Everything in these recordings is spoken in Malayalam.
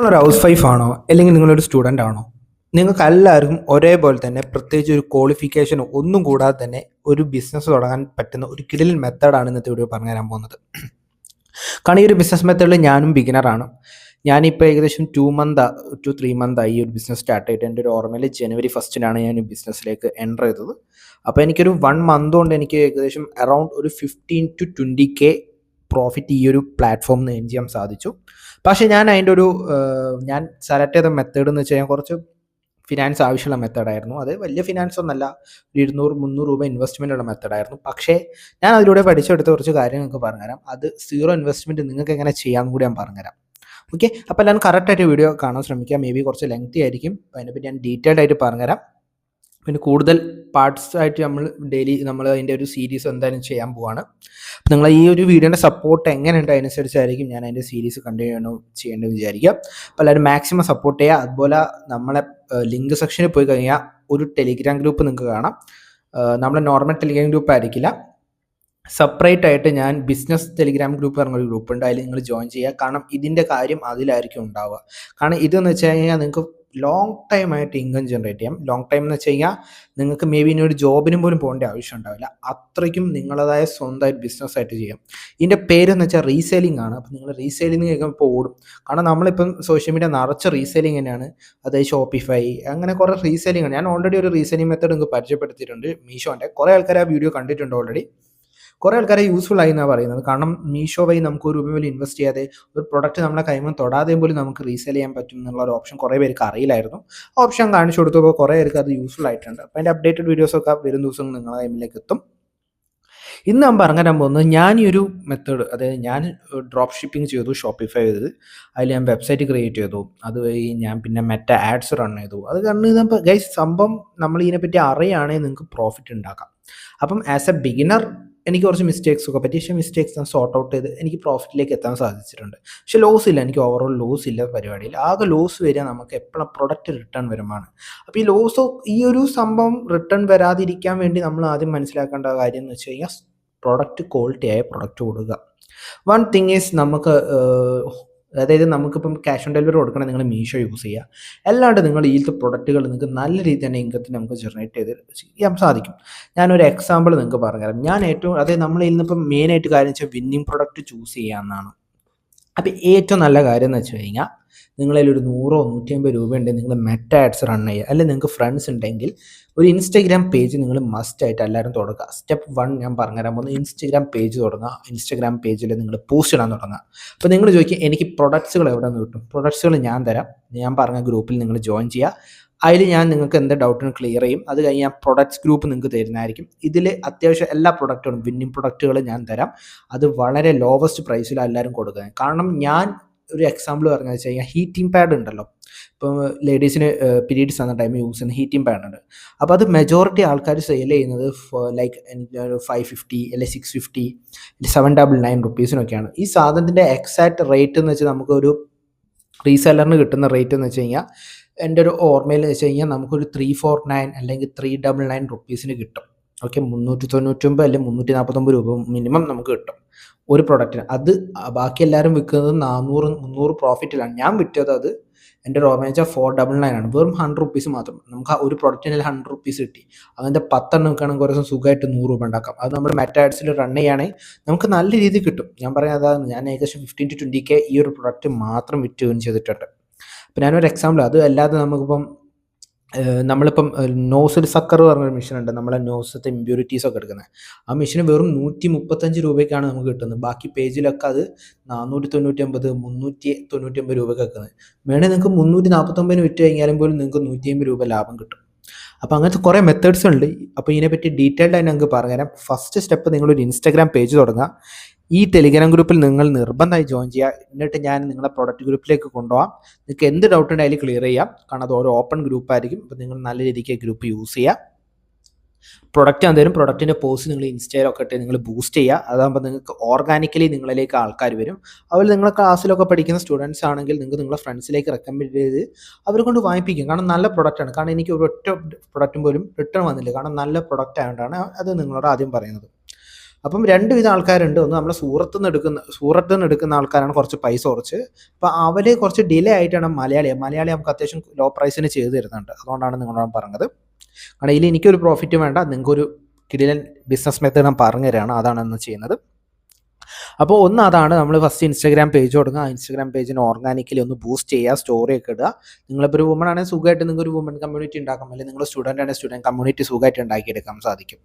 നിങ്ങളൊരു ഹൗസ് വൈഫ് ആണോ അല്ലെങ്കിൽ നിങ്ങളൊരു സ്റ്റുഡൻ്റ് ആണോ? നിങ്ങൾക്ക് എല്ലാവർക്കും ഒരേപോലെ തന്നെ പ്രത്യേകിച്ച് ഒരു ക്വാളിഫിക്കേഷനോ ഒന്നും കൂടാതെ തന്നെ ഒരു ബിസിനസ് തുടങ്ങാൻ പറ്റുന്ന ഒരു കിടിലൻ മെത്തേഡാണ് ഇന്നത്തെ വീഡിയോ പറഞ്ഞു തരാൻ പോകുന്നത്. കാരണം ഈ ഒരു ബിസിനസ് മെത്തേഡിൽ ഞാനും ബിഗിനറാണ്. ഞാനിപ്പോൾ ഏകദേശം 2 മന്ത് ആയി ഈ ഒരു ബിസിനസ് സ്റ്റാർട്ട് ചെയ്തിട്ട്. എൻ്റെ ഒരു ഓർമ്മയിൽ ജനുവരി 1 ഞാൻ ഈ ബിസിനസ്സിലേക്ക് എൻ്റർ ചെയ്തത്. അപ്പോൾ എനിക്കൊരു 1 മന്ത് കൊണ്ട് എനിക്ക് ഏകദേശം അറൗണ്ട് ഒരു 15 to 20K പ്രോഫിറ്റ് ഈ ഒരു പ്ലാറ്റ്ഫോമിൽ നിന്ന് ഏൺ ചെയ്യാൻ സാധിച്ചു. പക്ഷേ ഞാൻ അതിൻ്റെ ഒരു ഞാൻ സെലക്ട് ചെയ്ത മെത്തേഡ് എന്ന് വെച്ച് കഴിഞ്ഞാൽ കുറച്ച് ഫിനാൻസ് ആവശ്യമുള്ള മെത്തേഡായിരുന്നു. അത് വലിയ ഫിനാൻസ് ഒന്നല്ല, ഒരു 200-300 രൂപ ഇൻവെസ്റ്റ്മെൻ്റ് ഉള്ള മെത്തേഡായിരുന്നു. പക്ഷേ ഞാൻ അതിലൂടെ പഠിച്ചെടുത്ത കുറച്ച് കാര്യം നിങ്ങൾക്ക് പറഞ്ഞുതരാം. അത് സീറോ ഇൻവെസ്റ്റ്മെൻറ്റ് നിങ്ങൾക്ക് എങ്ങനെ ചെയ്യാമെന്ന് കൂടി ഞാൻ പറഞ്ഞുതരാം. ഓക്കെ, അപ്പോൾ എല്ലാവരും കറക്റ്റായിട്ട് വീഡിയോ കാണാൻ ശ്രമിക്കുക. മേ ബി കുറച്ച് ലെങ്തി ആയിരിക്കും, അപ്പോൾ അതിനെപ്പറ്റി ഞാൻ ഡീറ്റെയിൽഡ് ആയിട്ട് പറഞ്ഞുതരാം. പിന്നെ കൂടുതൽ പാർട്സ് ആയിട്ട് നമ്മൾ അതിൻ്റെ ഒരു സീരീസ് എന്തായാലും ചെയ്യാൻ പോവാണ്. അപ്പോൾ നിങ്ങൾ ഈ ഒരു വീഡിയോൻ്റെ സപ്പോർട്ട് എങ്ങനെയുണ്ട് അതിനനുസരിച്ചായിരിക്കും ഞാൻ അതിൻ്റെ സീരീസ് കണ്ടിന്യൂ ചെയ്യേണ്ടത് വിചാരിക്കുക. അപ്പോൾ എല്ലാവരും മാക്സിമം സപ്പോർട്ട് ചെയ്യുക. അതുപോലെ നമ്മളെ ലിങ്ക് സെക്ഷനിൽ പോയി കഴിഞ്ഞാൽ ഒരു ടെലിഗ്രാം ഗ്രൂപ്പ് നിങ്ങൾക്ക് കാണാം. നമ്മളെ നോർമൽ ടെലിഗ്രാം ഗ്രൂപ്പ് ആയിരിക്കില്ല, സെപ്പറേറ്റ് ആയിട്ട് ഞാൻ ബിസിനസ് ടെലിഗ്രാം ഗ്രൂപ്പ് പറഞ്ഞൊരു ഗ്രൂപ്പ് ഉണ്ട്, അതിൽ നിങ്ങൾ ജോയിൻ ചെയ്യുക. കാരണം ഇതിൻ്റെ കാര്യം അതിലായിരിക്കും ഉണ്ടാവുക. കാരണം ഇതെന്ന് വെച്ച് കഴിഞ്ഞാൽ നിങ്ങൾക്ക് ലോങ് ടൈം ആയിട്ട് ഇൻകം ജനറേറ്റ് ചെയ്യാം. ലോങ് ടൈം എന്ന് വെച്ച് കഴിഞ്ഞാൽ നിങ്ങൾക്ക് മേ ബി ഇനി ഒരു ജോബിനും പോലും പോകേണ്ട ആവശ്യം ഉണ്ടാവില്ല. അത്രയ്ക്കും നിങ്ങളതായ സ്വന്തമായിട്ട് ബിസിനസ് ആയിട്ട് ചെയ്യാം. ഇതിൻ്റെ പേരെന്ന് വെച്ചാൽ റീസെയിലിംഗ് ആണ്. അപ്പോൾ നിങ്ങൾ റീസെയിലിംഗ് കേൾക്കുമ്പോൾ ഓടും. കാരണം നമ്മളിപ്പം സോഷ്യൽ മീഡിയ നിറച്ച റീസെയിലിംഗ് തന്നെയാണ്. അതായത് ഷോപ്പിഫൈ, അങ്ങനെ കുറേ റീസെയിലിംഗ് ആണ്. ഞാൻ ഓൾറെഡി ഒരു റീസെയിലിംഗ് മെത്തേഡ് നിങ്ങൾക്ക് പരിചയപ്പെടുത്തിയിട്ടുണ്ട്, മീഷോൻ്റെ. കുറേ ആൾക്കാർ ആ വീഡിയോ കണ്ടിട്ടുണ്ട് ഓൾറെഡി. കുറേ ആൾക്കാരെ യൂസ്ഫുൾ ആയി എന്നാണ് പറയുന്നത്. കാരണം മീഷോ വഴി നമുക്ക് ഒരു രൂപ പോലും ഇൻവെസ്റ്റ് ചെയ്യാതെ ഒരു പ്രൊഡക്റ്റ് നമ്മളെ കൈമ തൊടാതെയും പോലും നമുക്ക് റീസെയിൽ ചെയ്യാൻ പറ്റും എന്നുള്ള ഒരു ഓപ്ഷൻ കുറേ പേർക്ക് അറിയില്ലായിരുന്നു. ഓപ്ഷൻ കാണിച്ചു കൊടുത്തപ്പോൾ കുറേ പേർക്ക് അത് യൂസ്ഫുൾ ആയിട്ടുണ്ട്. അപ്പോൾ അതിൻ്റെ അപ്ഡേറ്റഡ് വീഡിയോസൊക്കെ വരും ദിവസം നിങ്ങളുടെ കൈമിലേക്ക് എത്തും. ഇന്ന് ഞാൻ പറഞ്ഞുതരാൻ പോകുന്നത്, ഞാൻ ഈ ഒരു മെത്തേഡ്, അതായത് ഞാൻ ഡ്രോപ്പ് ഷിപ്പിംഗ് ചെയ്തു, ഷോപ്പിഫൈ ചെയ്ത് അതിൽ ഞാൻ വെബ്സൈറ്റ് ക്രിയേറ്റ് ചെയ്തു. അതുവഴി ഞാൻ പിന്നെ മെറ്റ ആഡ്സ് റൺ ചെയ്തു. അത് റൺ ചെയ്തപ്പോൾ ഗൈസ് സംഭവം നമ്മൾ ഇതിനെപ്പറ്റി അറിയുകയാണെങ്കിൽ നിങ്ങൾക്ക് പ്രോഫിറ്റ് ഉണ്ടാക്കാം. അപ്പം ആസ് എ ബിഗിനർ എനിക്ക് കുറച്ച് മിസ്റ്റേക്സ് ഒക്കെ പറ്റി. പക്ഷേ മിസ്റ്റേക്സ് ഞാൻ സോർട്ട് ഔട്ട് ചെയ്ത് എനിക്ക് പ്രോഫിറ്റിലേക്ക് എത്താൻ സാധിച്ചിട്ടുണ്ട്. പക്ഷേ ലോസ് ഇല്ല, എനിക്ക് ഓവറോൾ ലോസ് ഇല്ല പരിപാടിയിൽ. ആകെ ലോസ് വരിക നമുക്ക് എപ്പോഴും പ്രൊഡക്റ്റ് റിട്ടേൺ വരുമാണ്. അപ്പോൾ ഈ ഒരു സംഭവം റിട്ടേൺ വരാതിരിക്കാൻ വേണ്ടി നമ്മൾ ആദ്യം മനസ്സിലാക്കേണ്ട കാര്യം എന്ന് വെച്ച് കഴിഞ്ഞാൽ പ്രൊഡക്റ്റ് ക്വാളിറ്റി ആയ പ്രൊഡക്റ്റ് കൊടുക്കുക. വൺ തിങ് ഈസ് നമുക്ക് അതായത് നമുക്കിപ്പം ക്യാഷ് ഓൺ ഡെലിവറി കൊടുക്കണം, നിങ്ങൾ മീഷോ യൂസ് ചെയ്യുക. അല്ലാണ്ട് നിങ്ങൾ ഇതിലത്തെ പ്രൊഡക്റ്റുകൾ നിങ്ങൾക്ക് നല്ല രീതിയിൽ തന്നെ ഇൻകത്തിന് നമുക്ക് ജനറേറ്റ് ചെയ്ത് ചെയ്യാൻ സാധിക്കും. ഞാനൊരു എക്സാമ്പിൾ നിങ്ങൾക്ക് പറഞ്ഞുതരാം. അതായത് നമ്മൾ ഇന്നിപ്പം മെയിനായിട്ട് കാര്യം വെച്ചാൽ വിന്നിങ് പ്രൊഡക്റ്റ് ചൂസ് ചെയ്യാമെന്നാണ്. അപ്പോൾ ഏറ്റവും നല്ല കാര്യം എന്ന് വെച്ച് കഴിഞ്ഞാൽ നിങ്ങളതിൽ ഒരു 100-150 രൂപ ഉണ്ടെങ്കിൽ നിങ്ങൾ മെറ്റ ആഡ്സ് റൺ ചെയ്യുക. അല്ലെങ്കിൽ നിങ്ങൾക്ക് ഫ്രണ്ട്സ് ഉണ്ടെങ്കിൽ ഒരു ഇൻസ്റ്റഗ്രാം പേജ് നിങ്ങൾ മസ്റ്റായിട്ട് എല്ലാവരും തുടങ്ങുക. സ്റ്റെപ്പ് 1 ഞാൻ പറഞ്ഞുതരാൻ പോകുന്നത്, ഇൻസ്റ്റഗ്രാം പേജ് തുടങ്ങുക. ഇൻസ്റ്റഗ്രാം പേജിൽ നിങ്ങൾ പോസ്റ്റ് ഇടാൻ തുടങ്ങുക. അപ്പോൾ നിങ്ങൾ ചോദിക്കുക എനിക്ക് പ്രൊഡക്ട്സുകൾ എവിടെ നിന്ന് കിട്ടും? പ്രൊഡക്ട്സുകൾ ഞാൻ തരാം. ഞാൻ പറഞ്ഞ ഗ്രൂപ്പിൽ നിങ്ങൾ ജോയിൻ ചെയ്യുക. അതിൽ ഞാൻ നിങ്ങൾക്ക് എന്ത് ഡൗട്ടിനും ക്ലിയർ ചെയ്യും. അത് കഴിഞ്ഞ് ഞാൻ പ്രൊഡക്ട്സ് ഗ്രൂപ്പ് നിങ്ങൾക്ക് തരുന്നതായിരിക്കും. ഇതിൽ അത്യാവശ്യം എല്ലാ പ്രൊഡക്റ്റുകളും വിന്നിങ് പ്രൊഡക്റ്റുകൾ ഞാൻ തരാം. അത് വളരെ ലോവസ്റ്റ് പ്രൈസിലാണ് എല്ലാവരും കൊടുക്കുക. കാരണം ഞാൻ ഒരു എക്സാമ്പിൾ പറഞ്ഞാൽ വെച്ച് കഴിഞ്ഞാൽ ഹീറ്റിംഗ് പാഡ് ഉണ്ടല്ലോ, ഇപ്പം ലേഡീസിന് പീരീഡ്സ് ആകുന്ന ടൈം യൂസ് ചെയ്യുന്ന ഹീറ്റിംഗ് പാഡ് ഉണ്ട്. അപ്പോൾ അത് മെജോറിറ്റി ആൾക്കാർ സെയിൽ ചെയ്യുന്നത് ലൈക്ക് 550 അല്ലെങ്കിൽ 650 799 റുപ്പീസിനൊക്കെയാണ്. ഈ സാധനത്തിൻ്റെ എക്സാക്ട് റേറ്റ് എന്ന് വെച്ചാൽ നമുക്കൊരു റീസെല്ലറിന് കിട്ടുന്ന റേറ്റ് എന്ന് വെച്ച് കഴിഞ്ഞാൽ എൻ്റെ ഒരു ഓർമ്മയിൽ വെച്ച് കഴിഞ്ഞാൽ നമുക്കൊരു 349 അല്ലെങ്കിൽ 399 റുപ്പീസിന് കിട്ടും. ഓക്കെ, 399 അല്ലെങ്കിൽ 349 രൂപ മിനിമം നമുക്ക് കിട്ടും ഒരു പ്രൊഡക്റ്റിന്. അത് ബാക്കി എല്ലാവരും വിൽക്കുന്നത് 400-300 പ്രോഫിറ്റിലാണ്. ഞാൻ വിറ്റത് അത് എൻ്റെ ഒരു ഓർമ്മ വെച്ചാൽ 499 ആണ്. വെറും 100 റുപ്പീസ് മാത്രം. നമുക്ക് ഒരു പ്രൊഡക്റ്റിന് 100 റുപ്പീസ് കിട്ടി. അങ്ങനത്തെ 10 എണ്ണം വെക്കുകയാണെങ്കിൽ കുറേ ദിവസം സുഖമായിട്ട് 100 രൂപ ഉണ്ടാക്കാം. അത് നമ്മൾ മെറ്റ ആഡ്സിൽ റൺ ചെയ്യുകയാണെങ്കിൽ നമുക്ക് നല്ല രീതിയിൽ കിട്ടും. ഞാൻ പറയാം, അതാണ് ഞാൻ ഏകദേശം 15-20K ഈ ഒരു പ്രൊഡക്റ്റ് മാത്രം വിറ്റ് ഏൺ ചെയ്തിട്ടുണ്ട്. അപ്പോൾ ഞാനൊരു എക്സാമ്പിൾ, അത് അല്ലാതെ നമുക്കിപ്പം നമ്മളിപ്പം നോസിൽ സക്കർ പറഞ്ഞൊരു മെഷീൻ ഉണ്ട്, നമ്മളെ നോസത്തെ ഇമ്പ്യൂരിറ്റീസ് ഒക്കെ എടുക്കുന്നത്. ആ മെഷീന് വെറും 135 രൂപയ്ക്കാണ് നമുക്ക് കിട്ടുന്നത്. ബാക്കി പേജിലൊക്കെ അത് 499, 399 രൂപയ്ക്ക് വെക്കുന്നത്. വേണമെങ്കിൽ നിങ്ങൾക്ക് 349 വിറ്റ് കഴിഞ്ഞാലും പോലും നിങ്ങൾക്ക് 150 രൂപ ലാഭം കിട്ടും. അപ്പോൾ അങ്ങനത്തെ കുറേ മെത്തേഡ്സ് ഉണ്ട്. അപ്പോൾ ഇതിനെപ്പറ്റി ഡീറ്റെയിൽഡ് ആയിട്ട് ഞങ്ങൾക്ക് പറഞ്ഞുതരാം. ഫസ്റ്റ് സ്റ്റെപ്പ്, നിങ്ങളൊരു ഇൻസ്റ്റാഗ്രാം പേജ് തുടങ്ങുക. ഈ ടെലിഗ്രാം ഗ്രൂപ്പിൽ നിങ്ങൾ നിർബന്ധമായി ജോയിൻ ചെയ്യുക. എന്നിട്ട് ഞാൻ നിങ്ങളെ പ്രൊഡക്റ്റ് ഗ്രൂപ്പിലേക്ക് കൊണ്ടുപോകാം. നിങ്ങൾക്ക് എന്ത് ഡൗട്ട് ഉണ്ടെങ്കിലും ക്ലിയർ ചെയ്യാം. കാരണം അത് ഓരോ ഓപ്പൺ ഗ്രൂപ്പായിരിക്കും. അപ്പോൾ നിങ്ങൾ നല്ല രീതിക്ക് ഗ്രൂപ്പ് യൂസ് ചെയ്യുക. പ്രൊഡക്റ്റ് എന്തേലും പ്രൊഡക്റ്റിൻ്റെ പോസ്റ്റ് നിങ്ങൾ ഇൻസ്റ്റയിലൊക്കെ ഇട്ട് നിങ്ങൾ ബൂസ്റ്റ് ചെയ്യുക. അതാകുമ്പോൾ നിങ്ങൾക്ക് ഓർഗാനിക്കലി നിങ്ങളിലേക്ക് ആൾക്കാർ വരും. അതുപോലെ നിങ്ങളുടെ ക്ലാസ്സിലൊക്കെ പഠിക്കുന്ന സ്റ്റുഡൻസ് ആണെങ്കിൽ നിങ്ങൾക്ക് നിങ്ങളുടെ ഫ്രണ്ട്സിലേക്ക് റെക്കമെൻഡ് ചെയ്ത് അവരെ കൊണ്ട് വാങ്ങിപ്പിക്കും. കാരണം നല്ല പ്രൊഡക്റ്റാണ്. കാരണം എനിക്ക് ഒരൊറ്റ പ്രൊഡക്റ്റും പോലും റിട്ടേൺ വന്നില്ല. കാരണം നല്ല പ്രൊഡക്റ്റ് ആയതുകൊണ്ടാണ് അത് നിങ്ങളോട് ആദ്യം പറയുന്നത്. അപ്പം 2 വിധം ആൾക്കാരുണ്ട്. ഒന്ന് നമ്മളെ സൂറത്ത് നിന്ന് എടുക്കുന്ന ആൾക്കാരാണ് കുറച്ച് പൈസ കുറച്ച്. അപ്പോൾ അവർ കുറച്ച് ഡിലേ ആയിട്ടാണ് മലയാളി നമുക്ക് അത്യാവശ്യം ലോ പ്രൈസിന് ചെയ്ത് തരുന്നുണ്ട്. അതുകൊണ്ടാണ് നിങ്ങളോട് പറഞ്ഞത്. കാരണം ഇതിൽ എനിക്കൊരു പ്രോഫിറ്റ് വേണ്ട, നിങ്ങൾക്കൊരു കിടിലൻ ബിസിനസ് മെത്തേഡ് ഞാൻ പറഞ്ഞു തരാണ്, അതാണ് ഇന്ന് ചെയ്യുന്നത്. അപ്പോൾ ഒന്ന് അതാണ്, നമ്മൾ ഫസ്റ്റ് ഇൻസ്റ്റാഗ്രാം പേജ് തുടങ്ങുക. ആ ഇൻസ്റ്റാഗ്രാം പേജിന് ഓർഗാനിക്കലി ഒന്ന് ബൂസ്റ്റ് ചെയ്യുക, സ്റ്റോറിയൊക്കെ ഇടുക. നിങ്ങളിപ്പോൾ ഒരു വുമൺ ആണെങ്കിൽ സുഖമായിട്ട് നിങ്ങൾക്ക് ഒരു വുമൺ കമ്മ്യൂണിറ്റി ഉണ്ടാക്കാം, അല്ലെങ്കിൽ നിങ്ങൾ സ്റ്റുഡൻ്റ് ആണെങ്കിൽ സ്റ്റുഡൻറ്റ് കമ്മ്യൂണിറ്റി സുഖമായിട്ട് ഉണ്ടാക്കിയെടുക്കാൻ സാധിക്കും.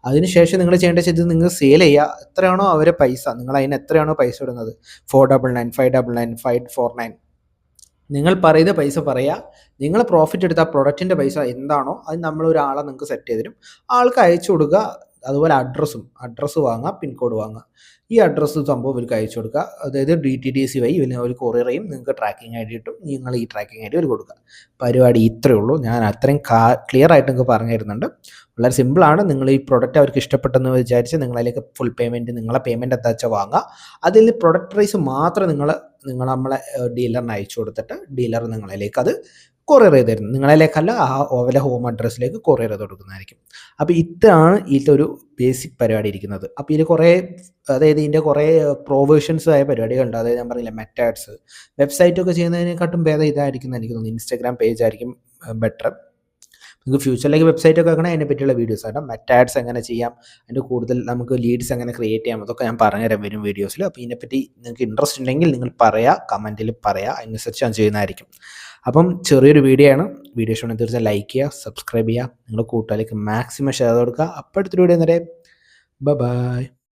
അതിനുശേഷം നിങ്ങൾ ചെയ്യേണ്ട ചെയ്ത് നിങ്ങൾ സെയിൽ ചെയ്യുക. എത്രയാണോ അവരെ പൈസ, നിങ്ങൾ അതിന് എത്രയാണോ പൈസ ഇടുന്നത്, 499, 599, 549, നിങ്ങൾ പറയുന്ന പൈസ പറയുക. നിങ്ങൾ പ്രോഫിറ്റ് എടുത്ത പ്രൊഡക്റ്റിൻ്റെ പൈസ എന്താണോ അത് നമ്മൾ ഒരാളെ നിങ്ങൾക്ക് സെറ്റ് ചെയ്ത് തരും, ആൾക്ക് അയച്ചു കൊടുക്കുക. അതുപോലെ അഡ്രസ്സ് വാങ്ങുക, പിൻകോഡ് വാങ്ങുക. ഈ അഡ്രസ്സ് സംഭവം ഇവർക്ക് അയച്ചു കൊടുക്കുക. അതായത് DTDC വഴി ഒരു കൊറിയർ ചെയ്യും, നിങ്ങൾക്ക് ട്രാക്കിംഗ് ഐ ഡി കിട്ടും, നിങ്ങൾ ഈ ട്രാക്കിംഗ് ഐ ഡി ഒരു കൊടുക്കുക. പരിപാടി ഇത്രയേ ഉള്ളൂ. ഞാൻ അത്രയും ക്ലിയർ ആയിട്ട് നിങ്ങൾക്ക് പറഞ്ഞു തരുന്നുണ്ട്. വളരെ സിമ്പിളാണ്. നിങ്ങൾ ഈ പ്രൊഡക്റ്റ് അവർക്ക് ഇഷ്ടപ്പെട്ടെന്ന് വിചാരിച്ച് നിങ്ങളതിലേക്ക് ഫുൾ പേയ്മെൻറ്റ്, നിങ്ങളെ പേയ്മെൻറ്റ് എന്താ വെച്ചാൽ വാങ്ങുക. അതിൽ പ്രൊഡക്റ്റ് പ്രൈസ് മാത്രം നിങ്ങൾ നമ്മളെ ഡീലറിന് അയച്ചു കൊടുത്തിട്ട് ഡീലർ നിങ്ങളിലേക്ക് അത് കൊറിയർ ചെയ്ത് തരുന്നത്. നിങ്ങളിലേക്കല്ല, അവരുടെ ഹോം അഡ്രസ്സിലേക്ക് കൊറിയർ ചെയ്ത് കൊടുക്കുന്നതായിരിക്കും. അപ്പോൾ ഇതാണ് ഇതിലൊരു ബേസിക് പരിപാടി ഇരിക്കുന്നത്. അപ്പോൾ ഇതിൽ അതായത് ഇതിൻ്റെ കുറേ പ്രൊവേഷൻസ് ആയ പരിപാടികളുണ്ട്. അതായത് ഞാൻ പറഞ്ഞില്ല, മെറ്റാഡ്സ്, വെബ്സൈറ്റൊക്കെ ചെയ്യുന്നതിനെക്കാട്ടും ഭേദം ഇതായിരിക്കും എനിക്ക് തോന്നുന്നു. ഇൻസ്റ്റാഗ്രാം പേജ് ആയിരിക്കും ബെറ്റർ. നിങ്ങൾക്ക് ഫ്യൂച്ചറിലേക്ക് വെബ്സൈറ്റൊക്കെ ആക്കണം, അതിനെ പറ്റിയുള്ള വീഡിയോസ് ആണ്. മെറ്റാഡ്സ് എങ്ങനെ ചെയ്യാം, അതിൻ്റെ കൂടുതൽ നമുക്ക് ലീഡ്സ് എങ്ങനെ ക്രിയേറ്റ് ചെയ്യാം, അതൊക്കെ ഞാൻ പറഞ്ഞുതരാം വരും വീഡിയോസിൽ. അപ്പോൾ ഇതിനെപ്പറ്റി നിങ്ങൾക്ക് ഇൻട്രസ്റ്റ് ഉണ്ടെങ്കിൽ നിങ്ങൾ പറയുക, കമൻറ്റിൽ പറയുക, അതിനനുസരിച്ച് ഞാൻ ചെയ്യുന്നതായിരിക്കും. അപ്പം ചെറിയൊരു വീഡിയോ ആണ്. വീഡിയോ ഇഷ്ടമാണെങ്കിൽ തീർച്ചയായും ലൈക്ക് ചെയ്യുക, സബ്സ്ക്രൈബ് ചെയ്യുക, നിങ്ങളുടെ കൂട്ടുകാരിലേക്ക് മാക്സിമം ഷെയർ കൊടുക്കുക. അപ്പോൾ അടുത്തൊരു വീഡിയോ വരെ ബൈ.